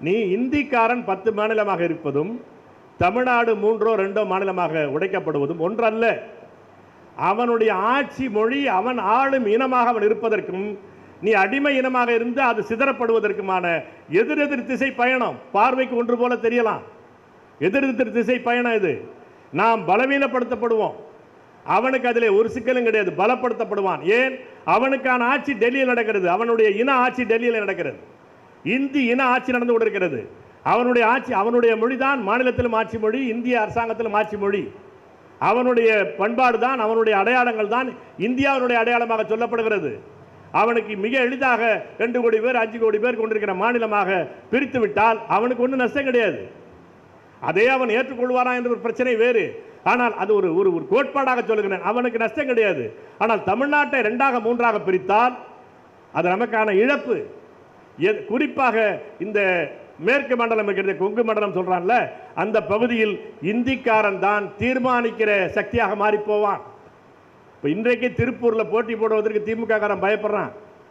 நீ இந்திக்காரன் 10 மாநிலமாக இருப்பதும் தமிழ்நாடு 3ஓ 2ஓ மாநிலமாக உடைக்கப்படுவதும் ஒன்றல்ல. அவனுடைய ஆட்சி மொழி, அவன் ஆளும் இனமாக அவன் இருப்பதற்கும், நீ அடிமை இனமாக இருந்து அது சிதறப்படுவதற்குமான எதிரெதிர் திசை பயணம். பார்வைக்கு ஒன்று போல தெரியலாம், எதிரெதிர் திசை பயணம் இது. நாம் பலவீனப்படுத்தப்படுவோம், அவனுக்கு அதில் ஒரு சிக்கலும் கிடையாது, பலப்படுத்தப்படுவான். ஏன்? அவனுக்கான ஆட்சி டெல்லியில் நடக்கிறது, அவனுடைய இன ஆட்சி டெல்லியில் நடக்கிறது, இந்தி இன ஆட்சி நடந்து கொண்டிருக்கிறது. அவனுடைய ஆட்சி, அவனுடைய மொழி தான் மாநிலத்திலும் ஆட்சி மொழி, இந்திய அரசாங்கத்திலும் ஆட்சி மொழி. அவனுடைய பண்பாடு தான், அவனுடைய அடையாளங்கள் தான் இந்தியாவுடைய அடையாளமாக சொல்லப்படுகிறது. அவனுக்கு மிக எளிதாக 2 கோடி பேர் 5 கோடி பேர் கொண்டிருக்கிற மாநிலமாக பிரித்து விட்டால் அவனுக்கு ஒன்றும் நஷ்டம் கிடையாது. அதே அவன் ஏற்றுக்கொள்வாரா என்ற ஒரு பிரச்சனை வேறு. ஆனால் அது ஒரு ஒரு கோட்பாடாக சொல்லுகிறேன், அவனுக்கு நஷ்டம் கிடையாது. ஆனால் தமிழ்நாட்டை 2ஆக 3ஆக பிரித்தால் அது நமக்கான இழப்பு. குறிப்பாக இந்த மேற்கு மண்டலம் இருக்கிறது, கொங்கு மண்டலம் சொல்றான்ல, அந்த பகுதியில் இந்திக்காரன் தான் தீர்மானிக்கிற சக்தியாக மாறி போவான். இப்போ இன்றைக்கு திருப்பூரில் போட்டி போடுவதற்கு திமுக காரன் பயப்படுறான்.